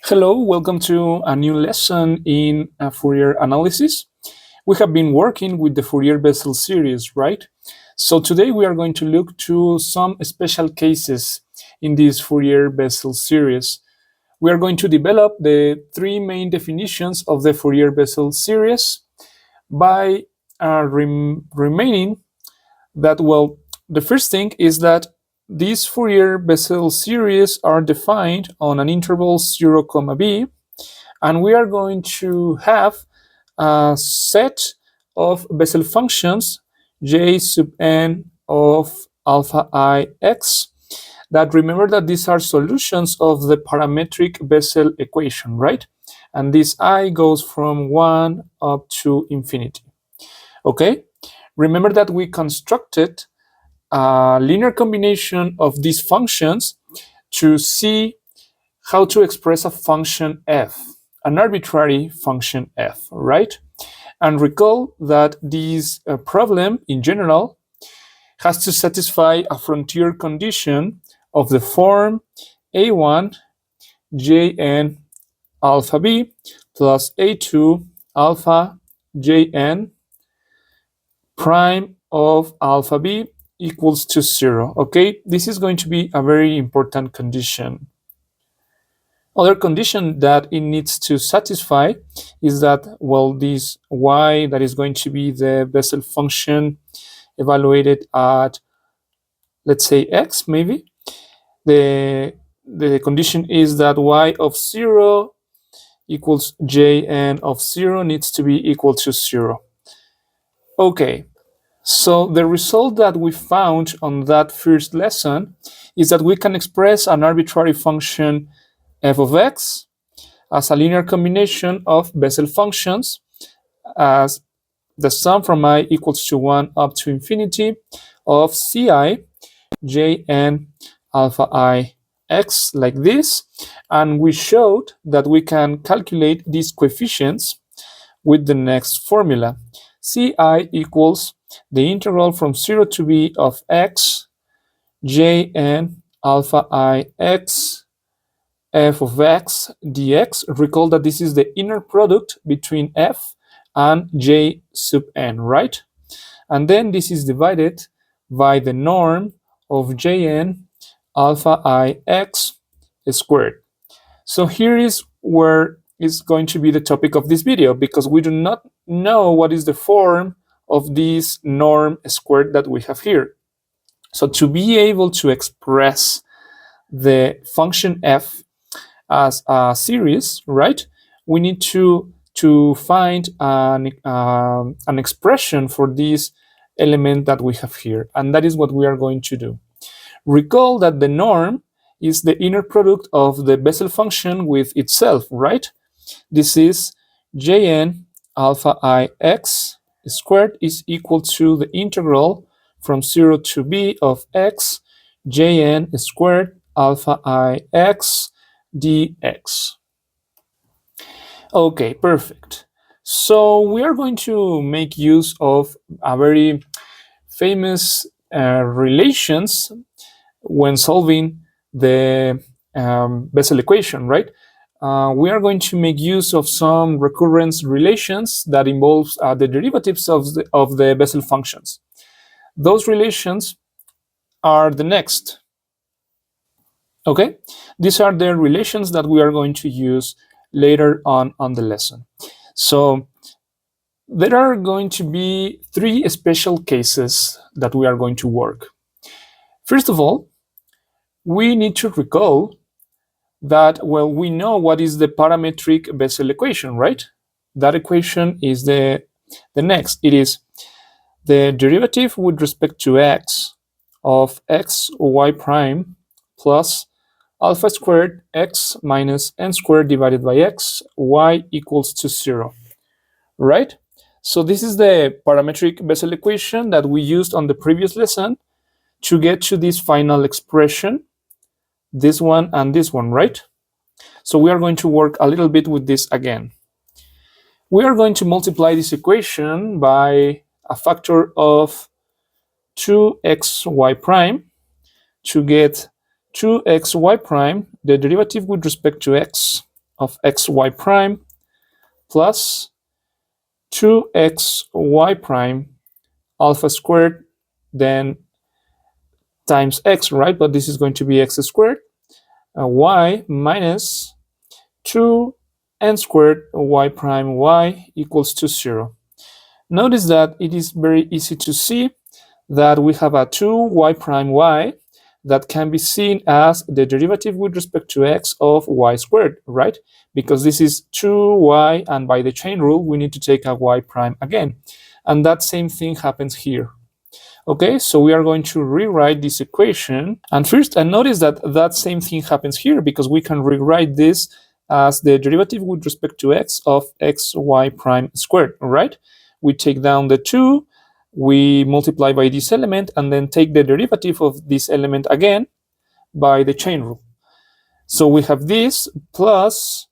Hello, welcome to a new lesson in Fourier analysis. We have been working with the Fourier-Bessel series, right? So today we are going to look to some special cases in this Fourier-Bessel series. We are going to develop the three main definitions of the Fourier-Bessel series by remaining that, well, the first thing is that these Fourier-Bessel series are defined on an interval 0, b, and we are going to have a set of Bessel functions j sub n of alpha I x that, remember that these are solutions of the parametric Bessel equation, right? And this I goes from 1 up to infinity. Okay? Remember that we constructed a linear combination of these functions to see how to express a function f, an arbitrary function f, right? And recall that this problem in general has to satisfy a frontier condition of the form a1 jn alpha b plus a2 alpha jn prime of alpha b equals to 0. Okay, this is going to be a very important condition. Other condition that it needs to satisfy is that, well, this y that is going to be the Bessel function evaluated at, let's say, x, maybe. The condition is that y of 0 equals jn of 0 needs to be equal to 0. Okay, so the result that we found on that first lesson is that we can express an arbitrary function f of x as a linear combination of Bessel functions as the sum from I equals to 1 up to infinity of ci jn alpha I x, like this. And we showed that we can calculate these coefficients with the next formula. ci equals the integral from 0 to b of x jn alpha I x f of x dx. Recall that this is the inner product between f and j sub n, right? And then this is divided by the norm of jn alpha I x squared. So here is where is going to be the topic of this video, because we do not know what is the form of this norm squared that we have here. So to be able to express the function f as a series, right, we need to find an expression for this element that we have here, and that is what we are going to do. Recall that the norm is the inner product of the Bessel function with itself, right? This is jn alpha I x squared is equal to the integral from 0 to b of x jn squared alpha I x dx. Okay, perfect. So we are going to make use of a very famous relations when solving the Bessel equation, right? We are going to make use of some recurrence relations that involves the derivatives of the Bessel functions. Those relations are the next. Okay, these are the relations that we are going to use later on the lesson. So there are going to be three special cases that we are going to work. First of all, we need to recall that, well, we know what is the parametric Bessel equation, right? That equation is the next. It is the derivative with respect to x of x y prime plus alpha squared x minus n squared divided by x y equals to 0, right? So this is the parametric Bessel equation that we used on the previous lesson to get to this final expression, this one and this one, right? So we are going to work a little bit with this again. We are going to multiply this equation by a factor of 2xy prime to get 2xy prime, the derivative with respect to x, of xy prime plus 2xy prime alpha squared, then times x, right? But this is going to be x squared, y minus 2n squared y prime y equals to 0. Notice that it is very easy to see that we have a 2y prime y that can be seen as the derivative with respect to x of y squared, right? Because this is 2y, and by the chain rule, we need to take a y prime again. And that same thing happens here. Okay, so we are going to rewrite this equation. And first, and notice that that same thing happens here because we can rewrite this as the derivative with respect to x of xy prime squared, right? We take down the 2, we multiply by this element, and then take the derivative of this element again by the chain rule. So we have this plus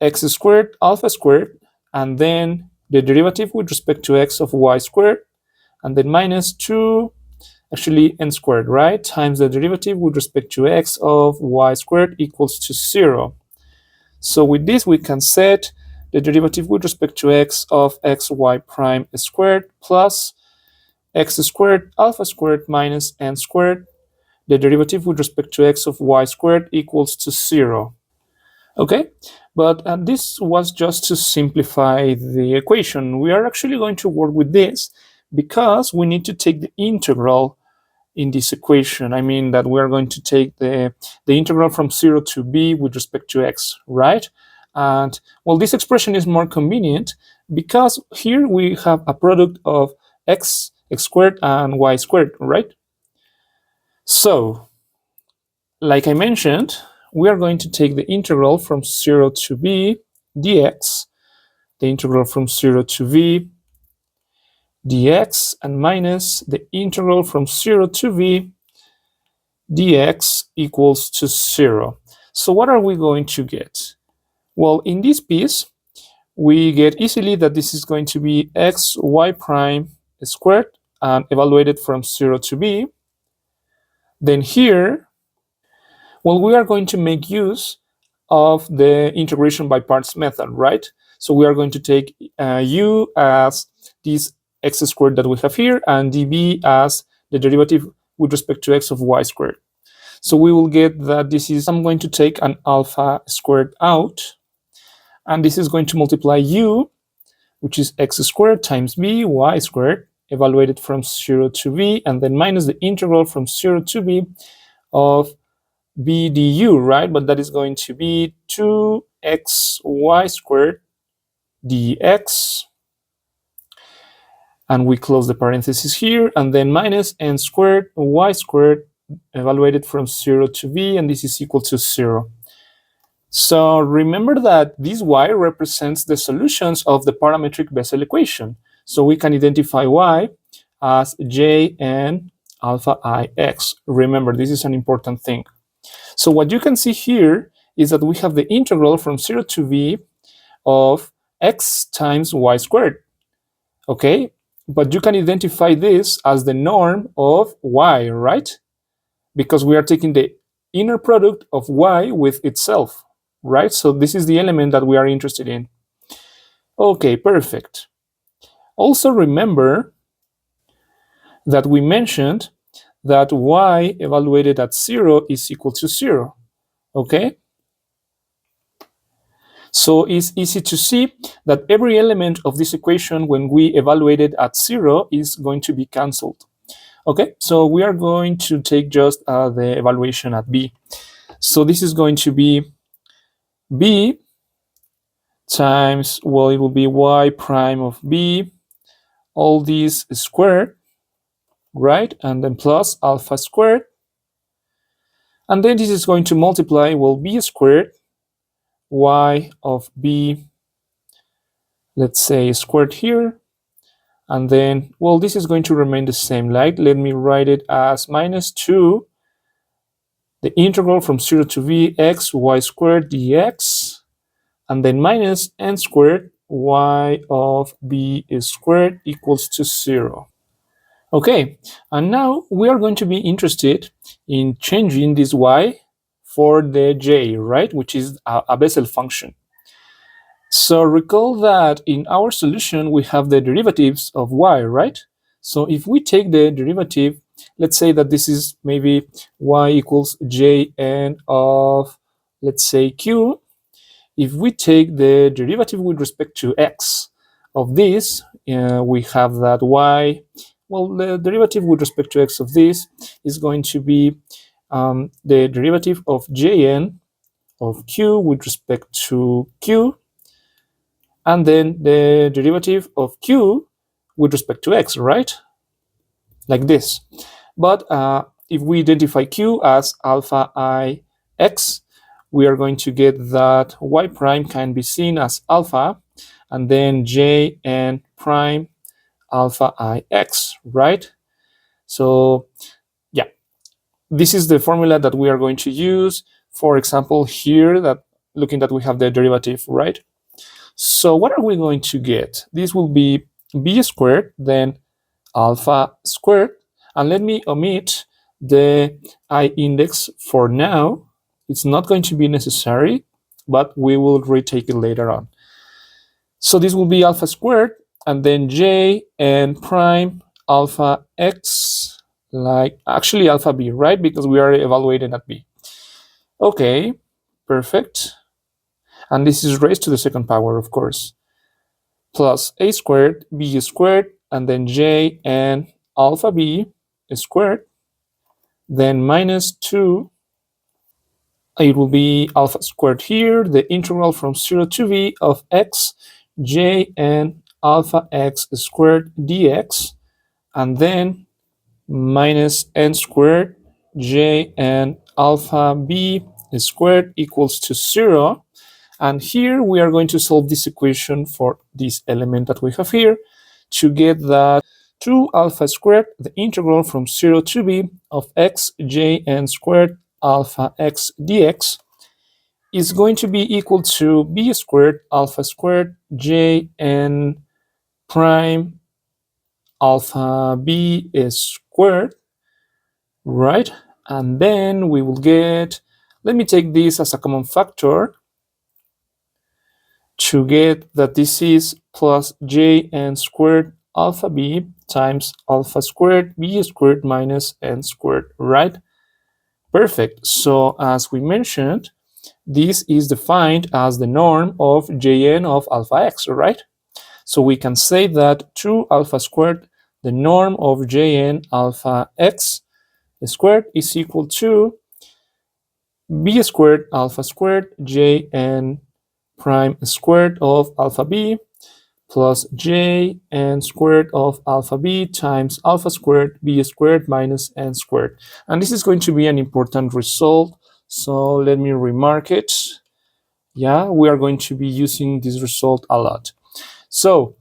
x squared alpha squared, and then the derivative with respect to x of y squared, and then minus 2, actually n squared, right, times the derivative with respect to x of y squared equals to 0. So with this, we can set the derivative with respect to x of xy prime squared plus x squared alpha squared minus n squared, the derivative with respect to x of y squared equals to 0. Okay, but this was just to simplify the equation. We are actually going to work with this because we need to take the integral in this equation. I mean that we are going to take the integral from 0 to b with respect to x, right? And well, this expression is more convenient because here we have a product of x squared and y squared, right? So, like I mentioned, we are going to take the integral from 0 to b dx, the integral from 0 to v dx, and minus the integral from 0 to v dx equals to 0. So what are we going to get? Well, in this piece, we get easily that this is going to be xy prime squared and evaluated from 0 to b. Then here, well, we are going to make use of the integration by parts method, right? So we are going to take u as this x squared that we have here, and db as the derivative with respect to x of y squared. So we will get that this is, I'm going to take an alpha squared out, and this is going to multiply u, which is x squared times b y squared, evaluated from 0 to b, and then minus the integral from 0 to b of b du, right? But that is going to be 2xy squared dx, and we close the parentheses here, and then minus n squared y squared evaluated from 0 to b, and this is equal to 0. So remember that this y represents the solutions of the parametric Bessel equation. So we can identify y as j n alpha I x. Remember, this is an important thing. So what you can see here is that we have the integral from 0 to v of x times y squared. Okay, but you can identify this as the norm of y, right? Because we are taking the inner product of y with itself, right? So this is the element that we are interested in. Okay, perfect. Also remember that we mentioned that y evaluated at 0 is equal to 0, okay? So it's easy to see that every element of this equation, when we evaluate it at 0, is going to be cancelled. Okay, so we are going to take just the evaluation at b. So this is going to be b times, well, it will be y prime of b, all these squared, right? And then plus alpha squared. And then this is going to multiply, well, b squared, y of b, let's say squared here. And then, well, this is going to remain the same. Like, let me write it as minus 2, the integral from 0 to v x y squared dx, and then minus n squared y of b squared equals to 0. Okay, and now we are going to be interested in changing this y for the j, right, which is a Bessel function. So recall that in our solution we have the derivatives of y, right? So if we take the derivative, let's say that this is maybe y equals jn of, let's say, q. If we take the derivative with respect to x of this, we have that y, well, the derivative with respect to x of this is going to be the derivative of jn of q with respect to q, and then the derivative of q with respect to x, right? Like this. But if we identify q as alpha I x, we are going to get that y prime can be seen as alpha, and then j n prime alpha I x, right? So yeah, this is the formula that we are going to use. For example, here, that looking that we have the derivative, right? So what are we going to get? This will be b squared, then alpha squared, and let me omit the I index for now. It's not going to be necessary, but we will retake it later on. So this will be alpha squared, and then j n prime alpha x, like actually alpha b, right? Because we are evaluating at b. Okay, perfect. And this is raised to the second power, of course, plus a squared, b squared, and then j and alpha b squared, then minus 2, it will be alpha squared here, the integral from 0 to v of x, j and alpha x squared dx, and then minus n squared j and alpha b squared equals to 0. And here we are going to solve this equation for this element that we have here to get that 2 alpha squared, the integral from 0 to b of x j n squared alpha x dx, is going to be equal to b squared alpha squared j n prime alpha b squared, right? And then we will get, let me take this as a common factor to get that this is plus j n squared alpha b times alpha squared b squared minus n squared, right? Perfect. So as we mentioned, this is defined as the norm of jn of alpha x, right? So we can say that 2 alpha squared, the norm of jn alpha x squared, is equal to b squared alpha squared jn prime squared of alpha b plus j n squared of alpha b times alpha squared b squared minus n squared. And this is going to be an important result, so let me remark it. Yeah, we are going to be using this result a lot. So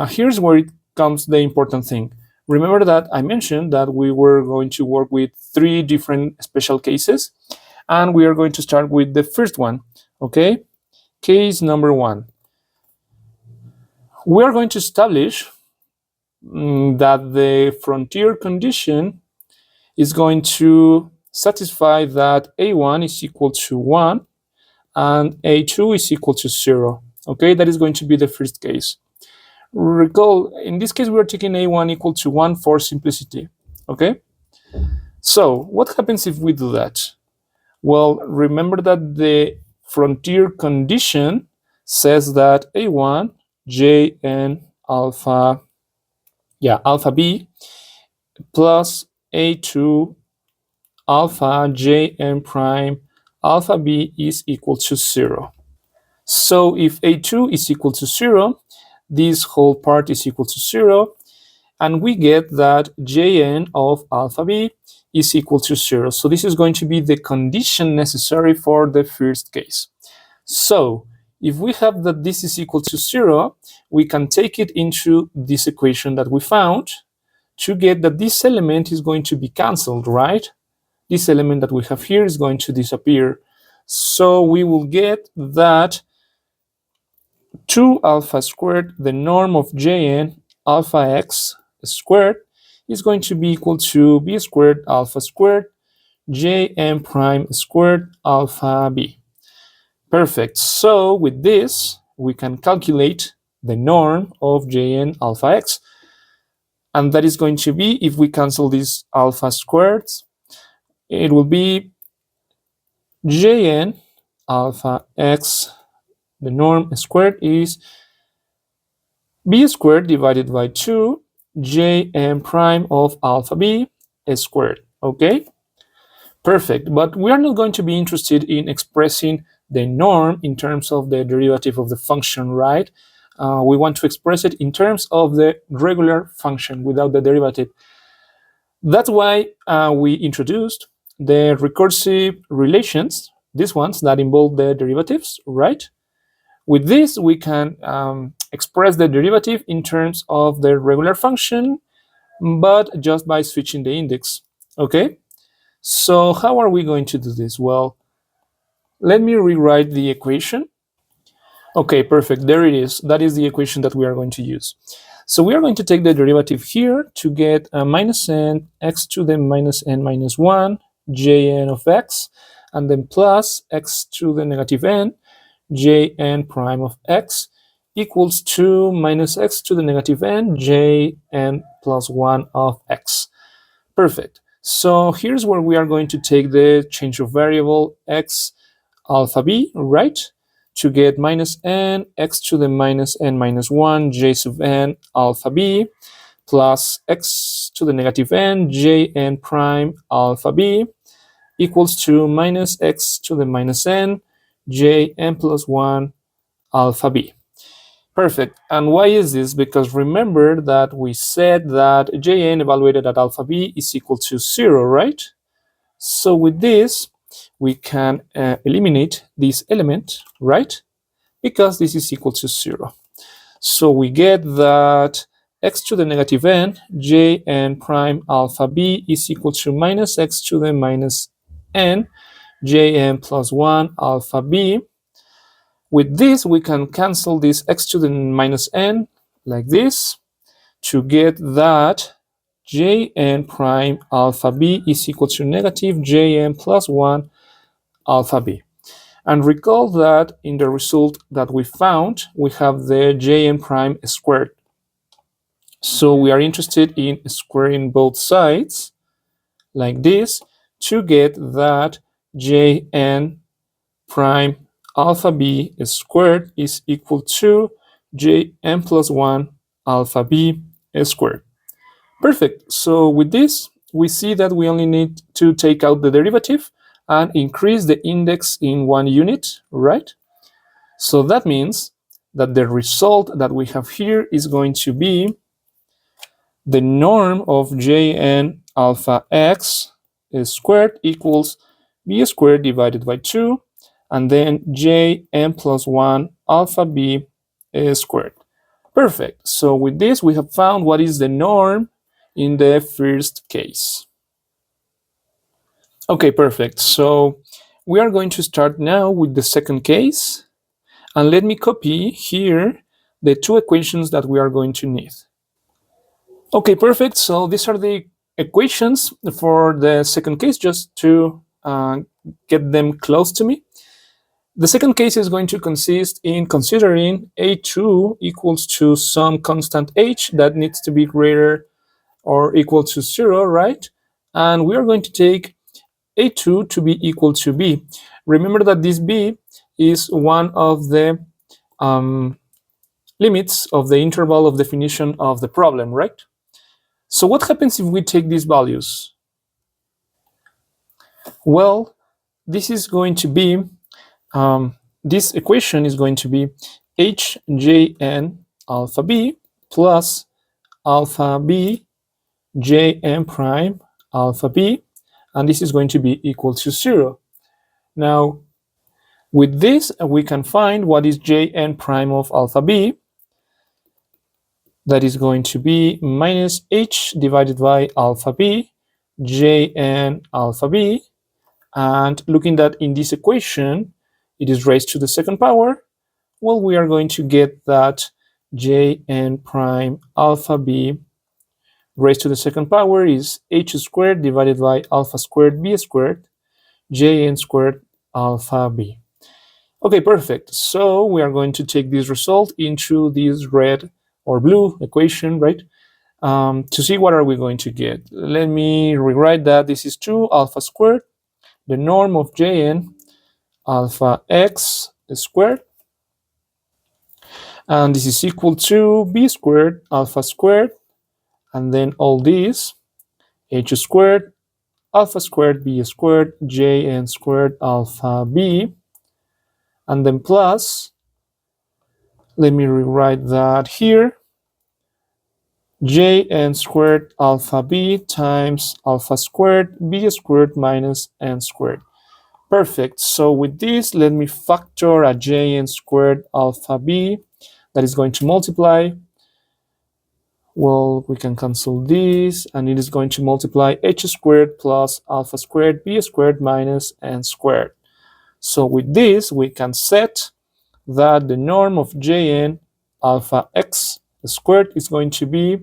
here's where it comes the important thing. Remember that I mentioned that we were going to work with 3 different special cases, and we are going to start with the first one, okay? Case number 1. We are going to establish that the frontier condition is going to satisfy that a1 is equal to 1 and a2 is equal to 0. Okay, that is going to be the first case. Recall, in this case, we are taking a1 equal to 1 for simplicity. Okay, so what happens if we do that? Well, remember that the frontier condition says that a1 j n alpha b plus a2 alpha j n prime alpha b is equal to 0. So if a2 is equal to 0, this whole part is equal to 0, and we get that jn of alpha b is equal to 0. So this is going to be the condition necessary for the first case. So if we have that this is equal to 0, we can take it into this equation that we found to get that this element is going to be cancelled, right? This element that we have here is going to disappear. So we will get that 2 alpha squared, the norm of jn alpha x squared, is going to be equal to b squared alpha squared jn prime squared alpha b. Perfect. So with this, we can calculate the norm of jn alpha x. And that is going to be, if we cancel these alpha squareds, it will be jn alpha x, the norm squared is b squared divided by 2 jn prime of alpha b squared. Okay, perfect. But we are not going to be interested in expressing the norm in terms of the derivative of the function, right? We want to express it in terms of the regular function without the derivative. That's why we introduced the recursive relations, these ones that involve the derivatives, right? With this, we can express the derivative in terms of the regular function, but just by switching the index, okay? So how are we going to do this? Well, let me rewrite the equation. Okay, perfect, there it is. That is the equation that we are going to use. So we are going to take the derivative here to get minus n x to the minus n minus 1 jn of x, and then plus x to the negative n jn prime of x equals to minus x to the negative n jn plus 1 of x. Perfect. So here's where we are going to take the change of variable x alpha b, right? To get minus n x to the minus n minus 1 j sub n alpha b plus x to the negative n jn prime alpha b equals to minus x to the minus n jn plus 1 alpha b. Perfect. And why is this? Because remember that we said that jn evaluated at alpha b is equal to 0, right? So with this, we can eliminate this element, right? Because this is equal to 0. So we get that x to the negative n jn prime alpha b is equal to minus x to the minus n jn plus 1 alpha b. With this, we can cancel this x to the minus n like this to get that jn prime alpha b is equal to negative jn plus 1 alpha b. And recall that in the result that we found, we have the jn prime squared. So we are interested in squaring both sides like this to get that jn prime alpha b squared is equal to jn plus 1 alpha b squared. Perfect. So with this, we see that we only need to take out the derivative and increase the index in 1 unit, right? So that means that the result that we have here is going to be the norm of jn alpha x squared equals b squared divided by 2, and then jn plus 1 alpha b squared. Perfect. So with this, we have found what is the norm in the first case. Okay, perfect. So we are going to start now with the second case. And let me copy here the two equations that we are going to need. Okay, perfect. So these are the equations for the second case, just to get them close to me. The second case is going to consist in considering a2 equals to some constant h that needs to be greater or equal to 0, right? And we are going to take a2 to be equal to b. Remember that this b is one of the limits of the interval of definition of the problem, right? So what happens if we take these values? Well, this is going to be, this equation is going to be hjn alpha b plus alpha b jn prime alpha b, and this is going to be equal to 0. Now, with this, we can find what is jn prime of alpha b. That is going to be minus h divided by alpha b jn alpha b. And looking that in this equation, it is raised to the second power. Well, we are going to get that jn prime alpha b raised to the second power is h squared divided by alpha squared b squared jn squared alpha b. Okay, perfect. So we are going to take this result into this red or blue equation, right? To see what are we going to get. Let me rewrite that. This is 2 alpha squared, the norm of jn alpha x squared, and this is equal to b squared alpha squared, and then all this h squared alpha squared b squared jn squared alpha b, and then plus, let me rewrite that here, jn squared alpha b times alpha squared b squared minus n squared. Perfect. So with this, let me factor a jn squared alpha b that is going to multiply. Well, we can cancel this, and it is going to multiply h squared plus alpha squared b squared minus n squared. So with this, we can set that the norm of jn alpha x squared is going to be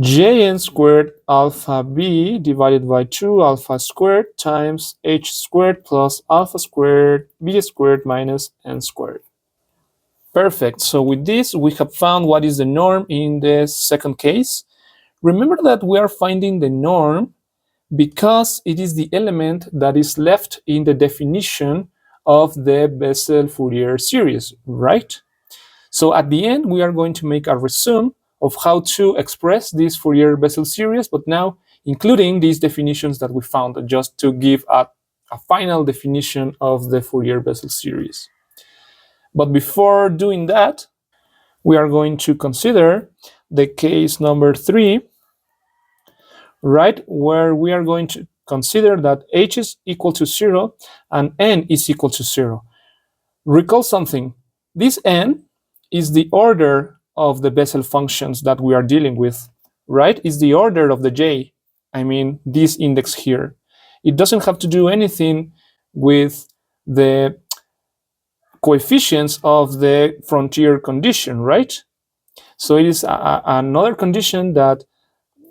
jn squared alpha b divided by 2 alpha squared times h squared plus alpha squared b squared minus n squared. Perfect. So with this, we have found what is the norm in the second case. Remember that we are finding the norm because it is the element that is left in the definition of the Bessel Fourier series, right? So at the end, we are going to make a resume of how to express this Fourier-Bessel series, but now including these definitions that we found, just to give a final definition of the Fourier-Bessel series. But before doing that, we are going to consider the case number 3, right, where we are going to consider that h is equal to 0 and n is equal to 0. Recall something. This n is the order of the Bessel functions that we are dealing with, right? Is the order of the j. I mean, this index here. It doesn't have to do anything with the coefficients of the frontier condition, right? So it is another condition that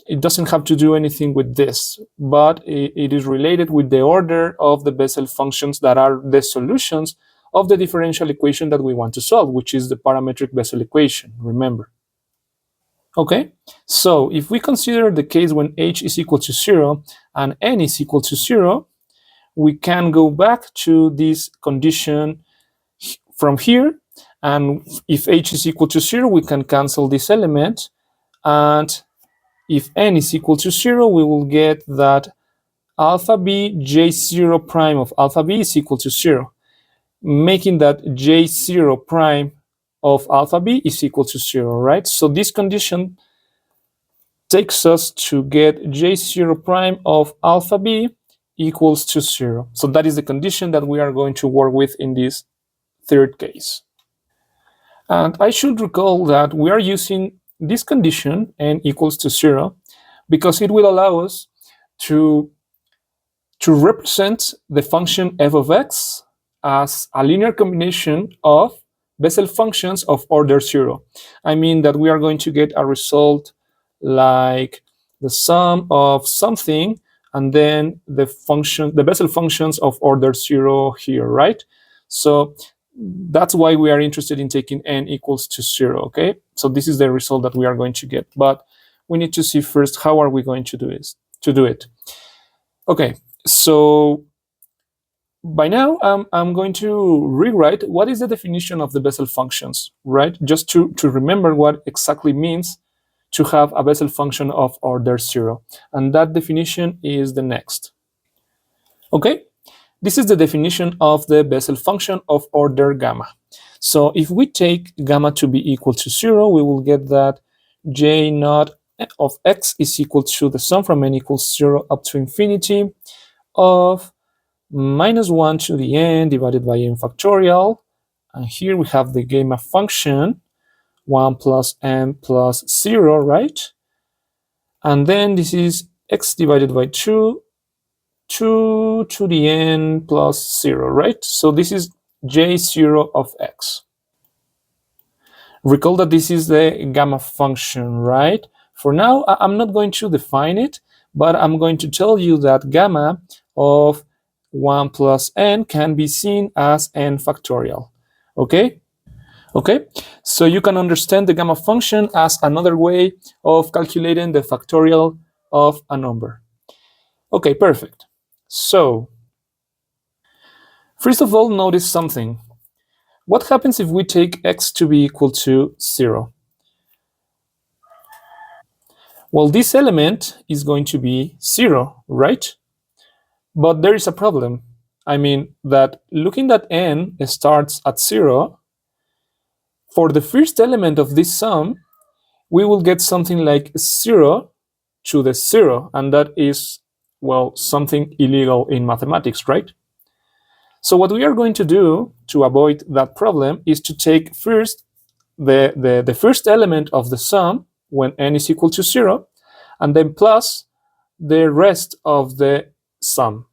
it doesn't have to do anything with this, but it is related with the order of the Bessel functions that are the solutions of the differential equation that we want to solve, which is the parametric Bessel equation, remember. Okay, so if we consider the case when h is equal to 0 and n is equal to 0, we can go back to this condition from here, and if h is equal to 0, we can cancel this element, and if n is equal to 0, we will get that alpha b j0 prime of alpha b is equal to 0, making that j0 prime of alpha b is equal to 0, right? So this condition takes us to get j0 prime of alpha b equals to 0. So that is the condition that we are going to work with in this third case. And I should recall that we are using this condition, n equals to 0, because it will allow us to represent the function f of x as a linear combination of Bessel functions of order 0. I mean that we are going to get a result like the sum of something and then the Bessel functions of order 0 here, right? So that's why we are interested in taking n equals to 0, okay? So this is the result that we are going to get, but we need to see first how are we going to do it. Okay, so by now I'm going to rewrite what is the definition of the Bessel functions, right? Just to remember what exactly means to have a Bessel function of order 0, and that definition is the next. Okay, this is the definition of the Bessel function of order gamma. So if we take gamma to be equal to 0, we will get that j naught of x is equal to the sum from n equals 0 up to infinity of minus 1 to the n divided by n factorial. And here we have the gamma function, 1 plus n plus 0, right? And then this is x divided by 2 to the n plus 0, right? So this is j0 of x. Recall that this is the gamma function, right? For now, I'm not going to define it, but I'm going to tell you that gamma of 1 plus n can be seen as n factorial. Okay? Okay, so you can understand the gamma function as another way of calculating the factorial of a number. Okay, perfect. So, first of all, notice something. What happens if we take x to be equal to 0? Well, this element is going to be 0, right? But there is a problem. I mean that looking at n starts at 0, for the first element of this sum, we will get something like 0 to the 0, and that is, well, something illegal in mathematics, right? So what we are going to do to avoid that problem is to take first the first element of the sum when n is equal to 0, and then plus the rest of the sum.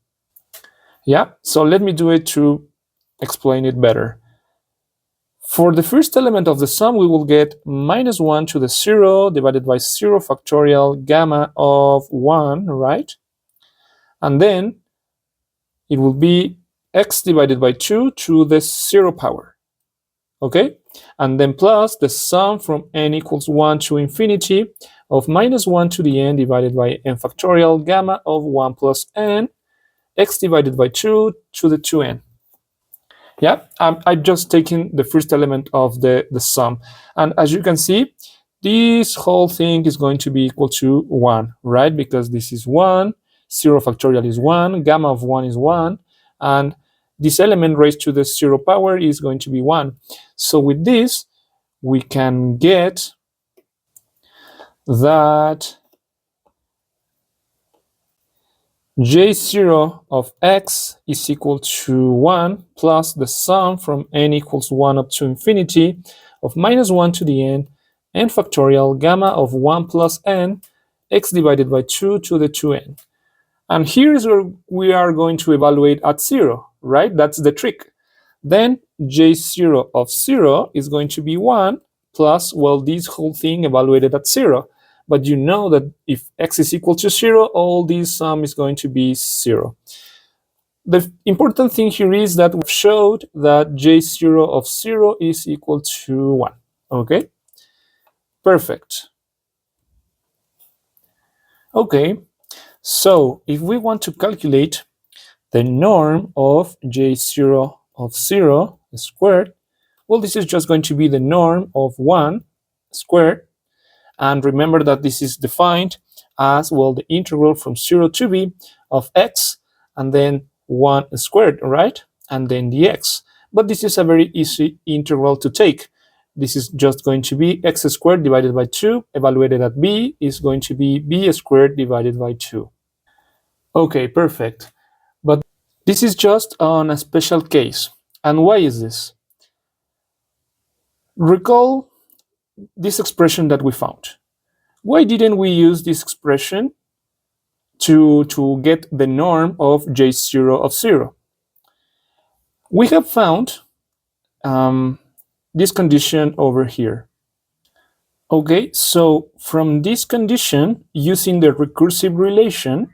Yeah, so let me do it to explain it better. For the first element of the sum, we will get minus 1 to the 0 divided by 0 factorial gamma of 1, right? And then it will be x divided by 2 to the 0 power, okay? And then plus the sum from n equals 1 to infinity of minus 1 to the n divided by n factorial gamma of 1 plus n, x divided by 2 to the 2n. Yeah, I'm just taking the first element of the sum. And as you can see, this whole thing is going to be equal to 1, right? Because this is 1, 0 factorial is 1, gamma of 1 is 1, and this element raised to the 0 power is going to be 1. So with this, we can get that j0 of x is equal to 1 plus the sum from n equals 1 up to infinity of minus 1 to the n factorial gamma of 1 plus n x divided by 2 to the 2n. And here is where we are going to evaluate at 0, right? That's the trick. Then j0 of 0 is going to be 1 plus, well, this whole thing evaluated at 0. But you know that if x is equal to 0, all this sum is going to be 0. The important thing here is that we've showed that j0 of 0 is equal to 1. Okay? Perfect. Okay, so if we want to calculate the norm of j0 of 0 squared, well, this is just going to be the norm of 1 squared. And remember that this is defined as, well, the integral from 0 to b of x, and then 1 squared, right? And then the x. But this is a very easy integral to take. This is just going to be x squared divided by 2, evaluated at b, is going to be b squared divided by 2. Okay, perfect. But this is just on a special case. And why is this? Recall this expression that we found. Why didn't we use this expression to get the norm of j0 of 0? We have found this condition over here. Okay, so from this condition, using the recursive relation,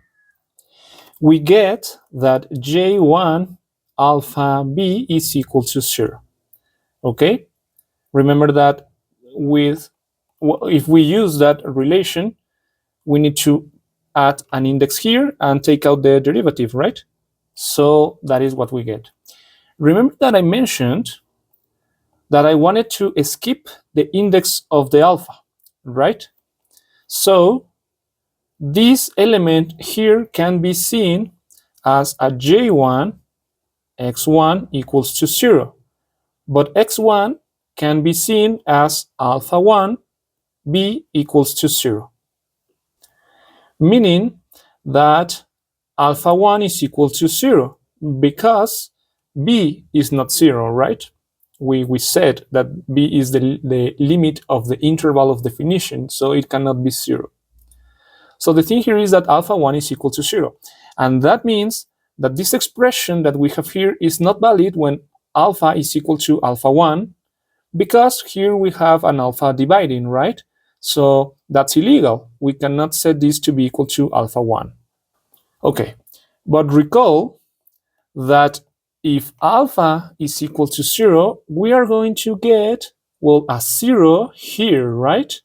we get that j1 alpha b is equal to 0. Okay, remember that if we use that relation, we need to add an index here and take out the derivative, right? So that is what we get. Remember that I mentioned that I wanted to skip the index of the alpha, right? So this element here can be seen as a j1 x1 equals to 0, but x1 can be seen as alpha 1 b equals to 0, meaning that alpha 1 is equal to 0 because b is not 0, right? We said that b is the limit of the interval of definition, so it cannot be 0. So the thing here is that alpha 1 is equal to 0. And that means that this expression that we have here is not valid when alpha is equal to alpha 1, because here we have an alpha dividing, right? So That's illegal. We cannot set this to be equal to alpha 1. Okay, but recall that if alpha is equal to 0, we are going to get, well, a 0 here, right?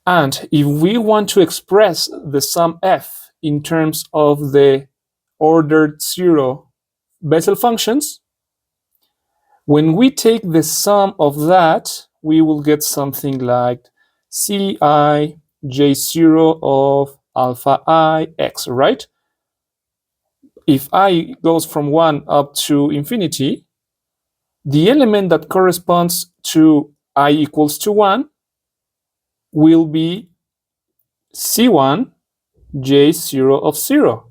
And if we want to express the sum f in terms of the ordered 0 Bessel functions, when we take the sum of that, we will get something like ci j0 of alpha I x, right? If I goes from 1 up to infinity, the element that corresponds to I equals to 1 will be C1 J0 of 0.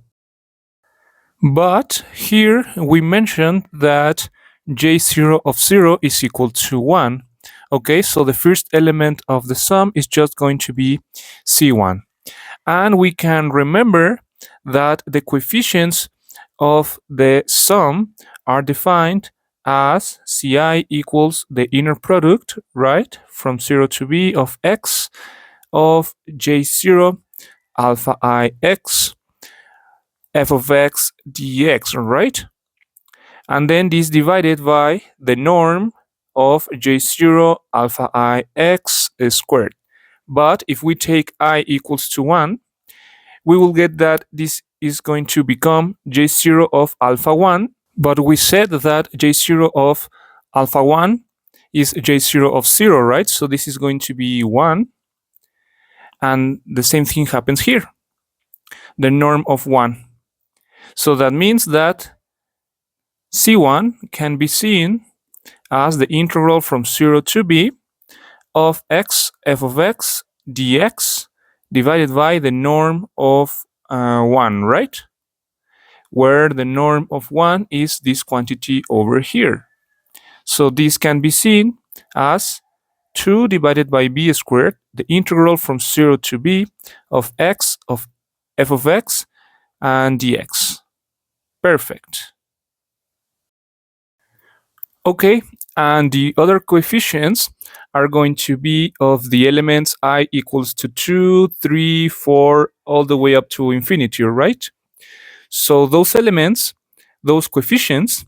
But here we mentioned that J0 of 0 is equal to 1. Okay, so the first element of the sum is just going to be C1. And we can remember that the coefficients of the sum are defined as Ci equals the inner product, right, from 0 to b of x of J0 alpha I x f of x dx, right? And then this divided by the norm of J0 alpha I x squared. But if we take I equals to 1, we will get that this is going to become J0 of alpha 1. But we said that J0 of alpha 1 is J0 of 0, right? So this is going to be 1. And the same thing happens here, the norm of 1. So that means that C1 can be seen as the integral from 0 to b of x f of x dx divided by the norm of 1, right? Where the norm of 1 is this quantity over here. So this can be seen as 2 divided by b squared, the integral from 0 to b of x of f of x and dx. Perfect. Okay, and the other coefficients are going to be of the elements I equals to 2, 3, 4, all the way up to infinity, right? So those elements, those coefficients,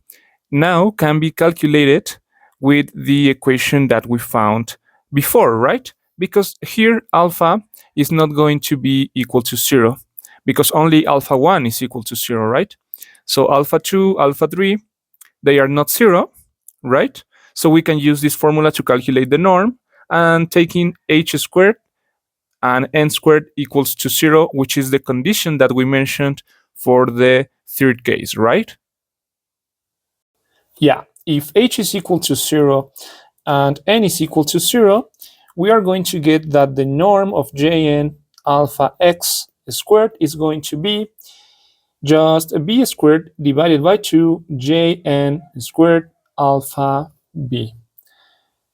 now can be calculated with the equation that we found before, right? Because here alpha is not going to be equal to 0, because only alpha 1 is equal to 0, right? So alpha 2, alpha 3, they are not 0, right? So we can use this formula to calculate the norm, and taking h squared and n squared equals to 0, which is the condition that we mentioned for the third case, right? Yeah, if h is equal to 0 and n is equal to 0, we are going to get that the norm of jn alpha x squared is going to be just b squared divided by 2 jn squared alpha b.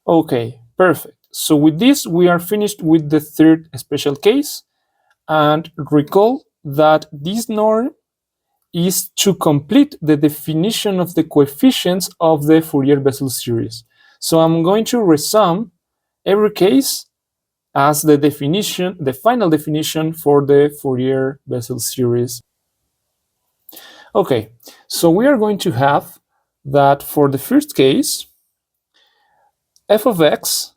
Okay, perfect. So with this, we are finished with the third special case. And recall that this norm is to complete the definition of the coefficients of the Fourier-Bessel series. So I'm going to resum every case as the definition, the final definition for the Fourier-Bessel series. Okay, so we are going to have that for the first case, f of x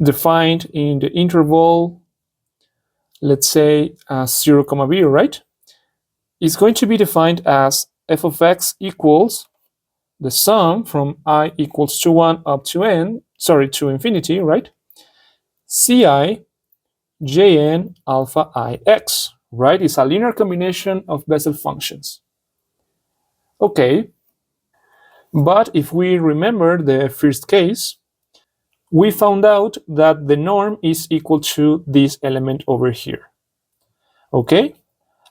defined in the interval, let's say 0, b, right, is going to be defined as f of x equals the sum from I equals to 1 up to n, to infinity, right? Ci jn alpha I x, right? It's a linear combination of Bessel functions. Okay, but if we remember the first case, we found out that the norm is equal to this element over here. Okay,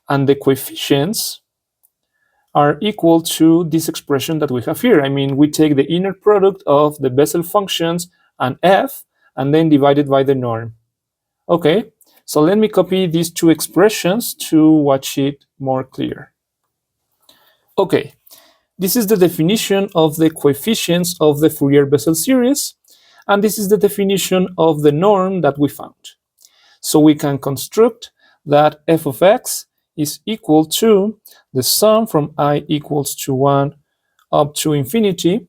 and the coefficients are equal to this expression that we have here. I mean, we take the inner product of the Bessel functions and f, and then divide it by the norm. Okay, so let me copy these two expressions to watch it more clear. Okay, this is the definition of the coefficients of the Fourier-Bessel series. And this is the definition of the norm that we found. So we can construct that f of x is equal to the sum from I equals to 1 up to infinity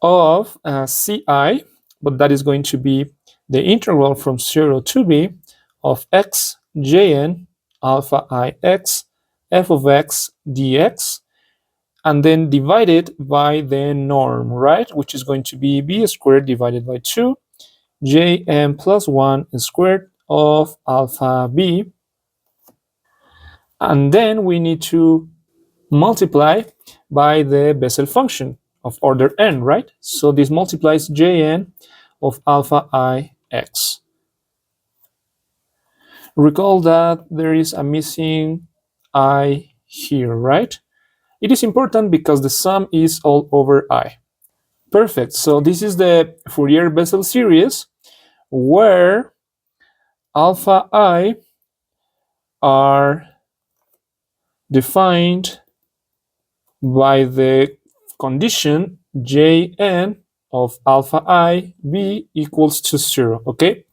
of ci, but that is going to be the integral from 0 to b of x jn alpha I x f of x dx, and then divided by the norm, right? Which is going to be b squared divided by 2 jn plus 1 squared of alpha b. And then we need to multiply by the Bessel function of order n, right? So this multiplies jn of alpha I x. Recall that there is a missing I here, right? It is important because the sum is all over I. Perfect. So this is the Fourier-Bessel series where alpha I are defined by the condition jn of alpha I b equals to 0, okay?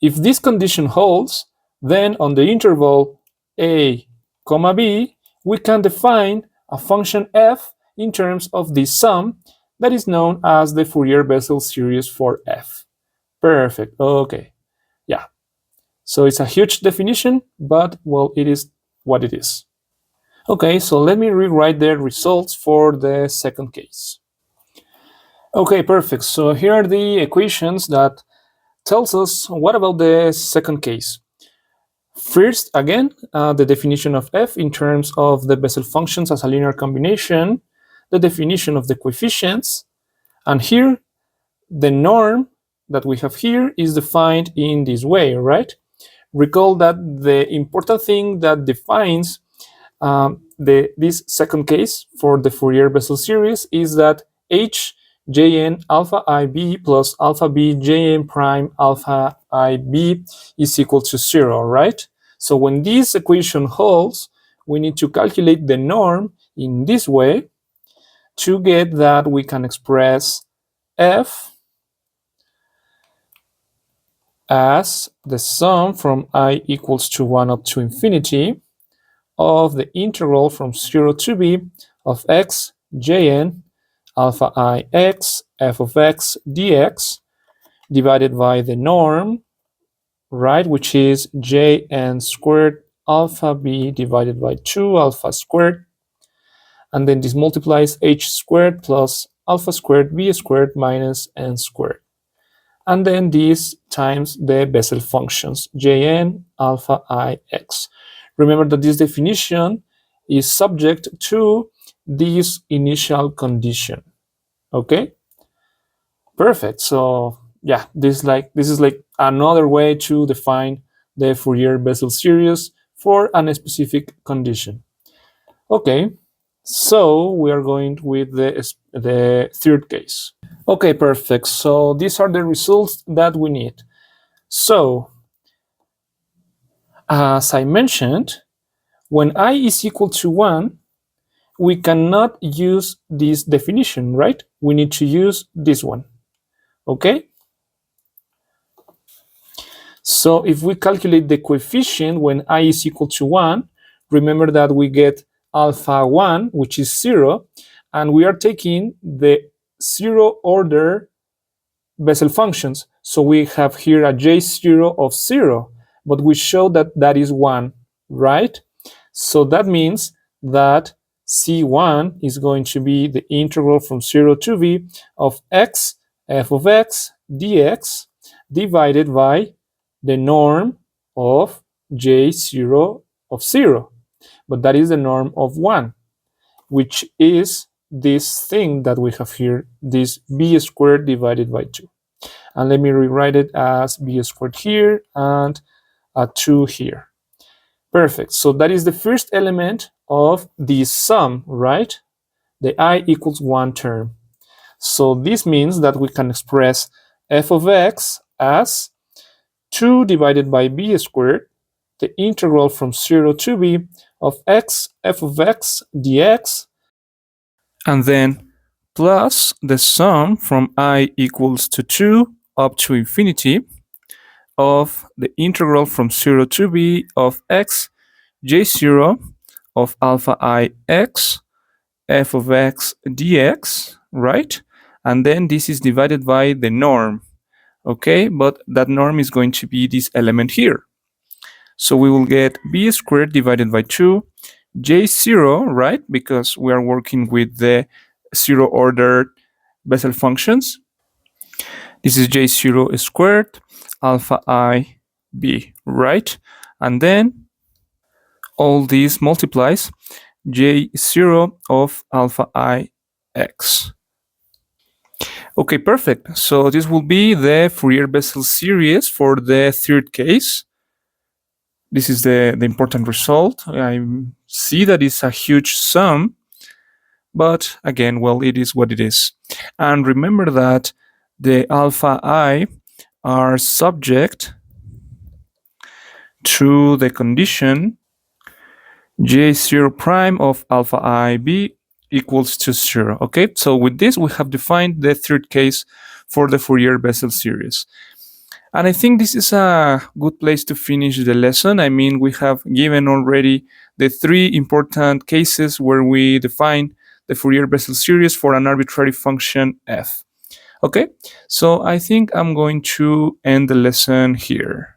If this condition holds, then on the interval a comma b, we can define a function f in terms of this sum that is known as the Fourier-Bessel series for f. Perfect, okay, yeah. So it's a huge definition, but well, it is what it is. Okay, so let me rewrite the results for the second case. Okay, perfect. So here are the equations that tells us what about the second case. First, again, the definition of f in terms of the Bessel functions as a linear combination, the definition of the coefficients, and here the norm that we have here is defined in this way, right? Recall that the important thing that defines this second case for the Fourier-Bessel series is that h jn alpha ib plus alpha b jn prime alpha ib is equal to 0, right? So when this equation holds, we need to calculate the norm in this way to get that we can express f as the sum from I equals to 1 up to infinity of the integral from 0 to b of x jn alpha I x f of x dx divided by the norm, right, which is jn squared alpha b divided by 2 alpha squared, and then this multiplies h squared plus alpha squared b squared minus n squared, and then this times the Bessel functions jn alpha I x. Remember that this definition is subject to this initial condition. Okay, perfect. So yeah, this is like another way to define the Fourier-Bessel series for a specific condition. Okay, so we are going with the third case. Okay, perfect. So these are the results that we need. So as I mentioned, when I is equal to 1, we cannot use this definition, right? We need to use this one, okay? So if we calculate the coefficient when I is equal to 1, remember that we get alpha 1, which is 0, and we are taking the 0 order Bessel functions. So we have here a J0 of 0, but we show that that is 1, right? So that means that C1 is going to be the integral from 0 to v of x f of x dx divided by the norm of J0 of 0. But that is the norm of 1, which is this thing that we have here, this b squared divided by 2. And let me rewrite it as b squared here and a 2 here. Perfect. So that is the first element of this sum, right? The I equals 1 term. So this means that we can express f of x as 2 divided by b squared, the integral from 0 to b of x f of x dx, and then plus the sum from I equals to 2 up to infinity of the integral from 0 to b of x j0 of alpha I x f of x dx, right? And then this is divided by the norm, okay? But that norm is going to be this element here. So we will get b squared divided by 2, j0, right? Because we are working with the zero ordered Bessel functions. This is j0 squared alpha I b, right? And then all these multiplies j0 of alpha I x. Okay, perfect. So this will be the Fourier-Bessel series for the third case. This is the important result. I see that it's a huge sum, but again, well, it is what it is. And remember that the alpha I are subject to the condition j0 prime of alpha I b equals to 0. Okay, so with this, we have defined the third case for the Fourier-Bessel series. And I think this is a good place to finish the lesson. I mean, we have given already the three important cases where we define the Fourier-Bessel series for an arbitrary function f. Okay, so I think I'm going to end the lesson here.